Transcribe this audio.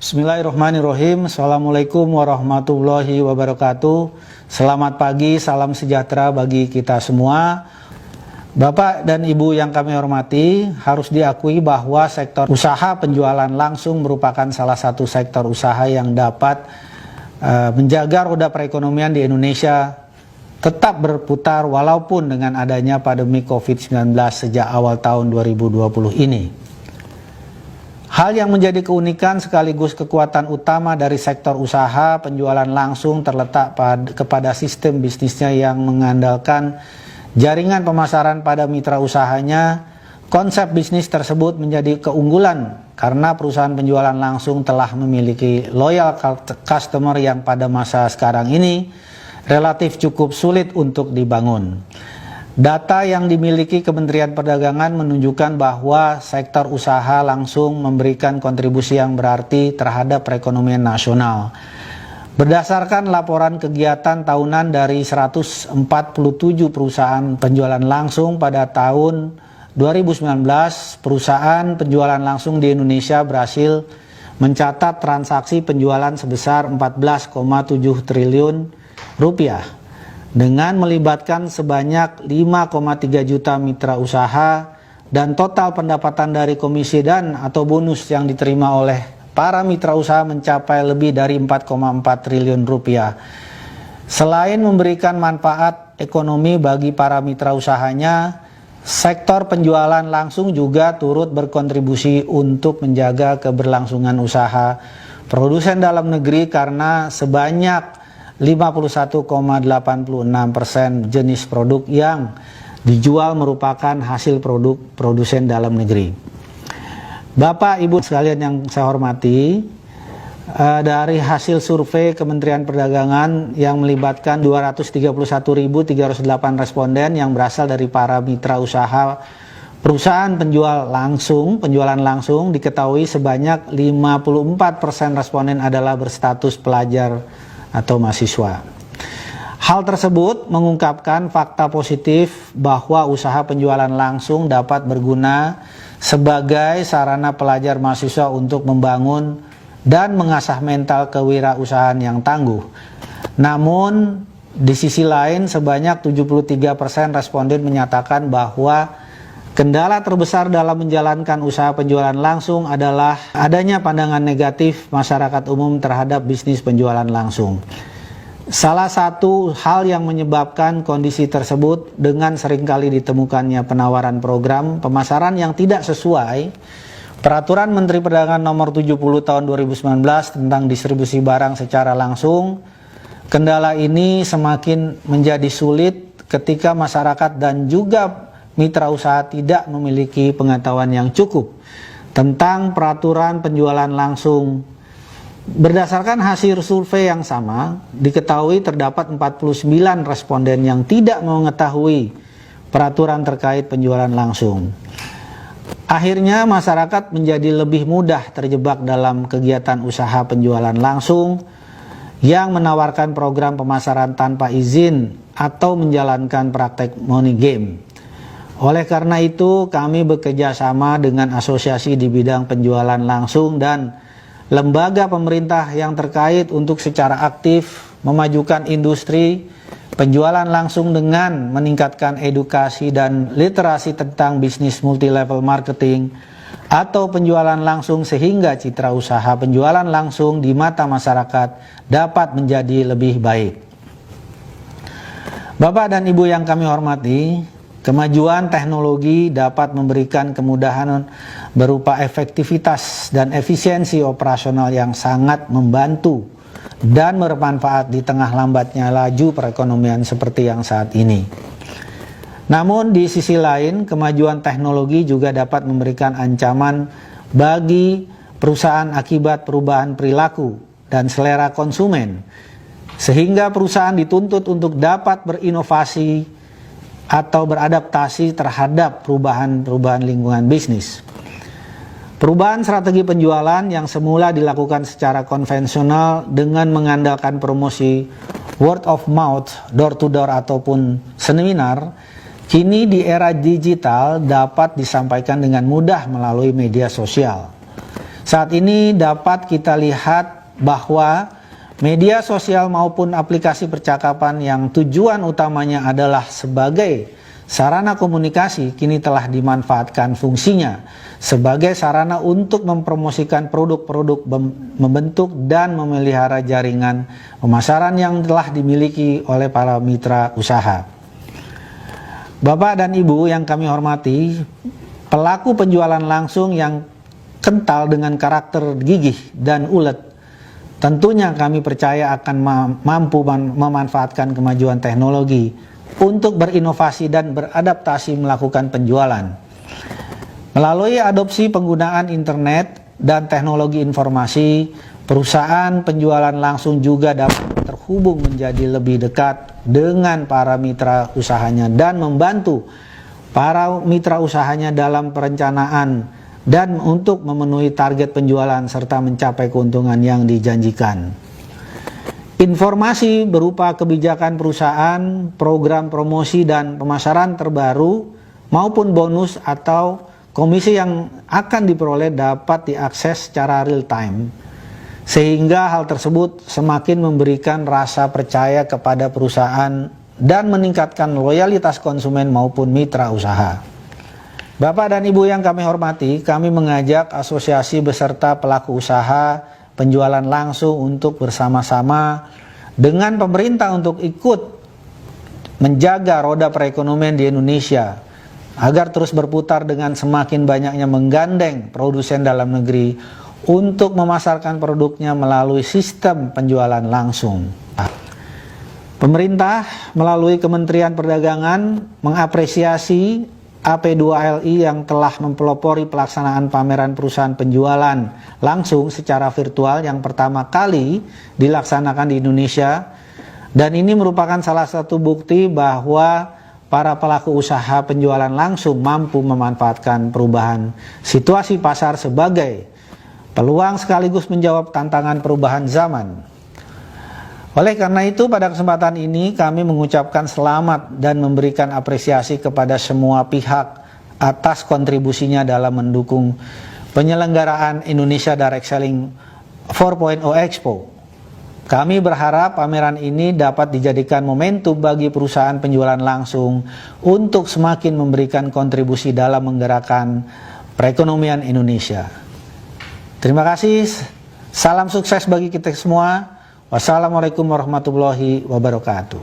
Bismillahirrahmanirrahim. Assalamualaikum warahmatullahi wabarakatuh. Selamat pagi, salam sejahtera bagi kita semua. Bapak dan Ibu yang kami hormati, harus diakui bahwa sektor usaha penjualan langsung merupakan salah satu sektor usaha yang dapat menjaga roda perekonomian di Indonesia tetap berputar walaupun dengan adanya pandemi COVID-19 sejak awal tahun 2020 ini. Hal yang menjadi keunikan sekaligus kekuatan utama dari sektor usaha penjualan langsung terletak kepada sistem bisnisnya yang mengandalkan jaringan pemasaran pada mitra usahanya. Konsep bisnis tersebut menjadi keunggulan karena perusahaan penjualan langsung telah memiliki loyal customer yang pada masa sekarang ini relatif cukup sulit untuk dibangun. Data yang dimiliki Kementerian Perdagangan menunjukkan bahwa sektor usaha langsung memberikan kontribusi yang berarti terhadap perekonomian nasional. Berdasarkan laporan kegiatan tahunan dari 147 perusahaan penjualan langsung pada tahun 2019, perusahaan penjualan langsung di Indonesia berhasil mencatat transaksi penjualan sebesar 14,7 triliun rupiah. Dengan melibatkan sebanyak 5,3 juta mitra usaha dan total pendapatan dari komisi dan atau bonus yang diterima oleh para mitra usaha mencapai lebih dari 4,4 triliun rupiah. Selain memberikan manfaat ekonomi bagi para mitra usahanya, sektor penjualan langsung juga turut berkontribusi untuk menjaga keberlangsungan usaha produsen dalam negeri karena sebanyak 51,86% jenis produk yang dijual merupakan hasil produk produsen dalam negeri. Bapak Ibu sekalian yang saya hormati, dari hasil survei Kementerian Perdagangan yang melibatkan 231.308 responden yang berasal dari para mitra usaha perusahaan penjualan langsung diketahui sebanyak 54% responden adalah berstatus pelajar atau mahasiswa. Hal tersebut mengungkapkan fakta positif bahwa usaha penjualan langsung dapat berguna sebagai sarana pelajar mahasiswa untuk membangun dan mengasah mental kewirausahaan yang tangguh. Namun di sisi lain sebanyak 73% responden menyatakan bahwa kendala terbesar dalam menjalankan usaha penjualan langsung adalah adanya pandangan negatif masyarakat umum terhadap bisnis penjualan langsung. Salah satu hal yang menyebabkan kondisi tersebut dengan seringkali ditemukannya penawaran program pemasaran yang tidak sesuai Peraturan Menteri Perdagangan Nomor 70 Tahun 2019 tentang distribusi barang secara langsung. Kendala ini semakin menjadi sulit ketika masyarakat dan juga mitra usaha tidak memiliki pengetahuan yang cukup tentang peraturan penjualan langsung. Berdasarkan hasil survei yang sama, diketahui terdapat 49 responden yang tidak mengetahui peraturan terkait penjualan langsung. Akhirnya masyarakat menjadi lebih mudah terjebak dalam kegiatan usaha penjualan langsung yang menawarkan program pemasaran tanpa izin atau menjalankan praktek money game. Oleh karena itu, kami bekerja sama dengan asosiasi di bidang penjualan langsung dan lembaga pemerintah yang terkait untuk secara aktif memajukan industri penjualan langsung dengan meningkatkan edukasi dan literasi tentang bisnis multi-level marketing atau penjualan langsung sehingga citra usaha penjualan langsung di mata masyarakat dapat menjadi lebih baik. Bapak dan Ibu yang kami hormati, kemajuan teknologi dapat memberikan kemudahan berupa efektivitas dan efisiensi operasional yang sangat membantu dan bermanfaat di tengah lambatnya laju perekonomian seperti yang saat ini. Namun di sisi lain, kemajuan teknologi juga dapat memberikan ancaman bagi perusahaan akibat perubahan perilaku dan selera konsumen, sehingga perusahaan dituntut untuk dapat berinovasi atau beradaptasi terhadap perubahan lingkungan bisnis. Perubahan strategi penjualan yang semula dilakukan secara konvensional dengan mengandalkan promosi word of mouth, door to door ataupun seminar, kini di era digital dapat disampaikan dengan mudah melalui media sosial. Saat ini dapat kita lihat bahwa media sosial maupun aplikasi percakapan yang tujuan utamanya adalah sebagai sarana komunikasi kini telah dimanfaatkan fungsinya sebagai sarana untuk mempromosikan produk-produk, membentuk dan memelihara jaringan pemasaran yang telah dimiliki oleh para mitra usaha. Bapak dan Ibu yang kami hormati, pelaku penjualan langsung yang kental dengan karakter gigih dan ulet, tentunya kami percaya akan mampu memanfaatkan kemajuan teknologi untuk berinovasi dan beradaptasi melakukan penjualan. Melalui adopsi penggunaan internet dan teknologi informasi, perusahaan penjualan langsung juga dapat terhubung menjadi lebih dekat dengan para mitra usahanya dan membantu para mitra usahanya dalam perencanaan dan untuk memenuhi target penjualan serta mencapai keuntungan yang dijanjikan. Informasi berupa kebijakan perusahaan, program promosi dan pemasaran terbaru maupun bonus atau komisi yang akan diperoleh dapat diakses secara real time, sehingga hal tersebut semakin memberikan rasa percaya kepada perusahaan dan meningkatkan loyalitas konsumen maupun mitra usaha. Bapak dan Ibu yang kami hormati, kami mengajak asosiasi beserta pelaku usaha penjualan langsung untuk bersama-sama dengan pemerintah untuk ikut menjaga roda perekonomian di Indonesia agar terus berputar dengan semakin banyaknya menggandeng produsen dalam negeri untuk memasarkan produknya melalui sistem penjualan langsung. Pemerintah melalui Kementerian Perdagangan mengapresiasi AP2LI yang telah mempelopori pelaksanaan pameran perusahaan penjualan langsung secara virtual yang pertama kali dilaksanakan di Indonesia, dan ini merupakan salah satu bukti bahwa para pelaku usaha penjualan langsung mampu memanfaatkan perubahan situasi pasar sebagai peluang sekaligus menjawab tantangan perubahan zaman. Oleh karena itu, pada kesempatan ini kami mengucapkan selamat dan memberikan apresiasi kepada semua pihak atas kontribusinya dalam mendukung penyelenggaraan Indonesia Direct Selling 4.0 Expo. Kami berharap pameran ini dapat dijadikan momentum bagi perusahaan penjualan langsung untuk semakin memberikan kontribusi dalam menggerakkan perekonomian Indonesia. Terima kasih, salam sukses bagi kita semua. Wassalamualaikum warahmatullahi wabarakatuh.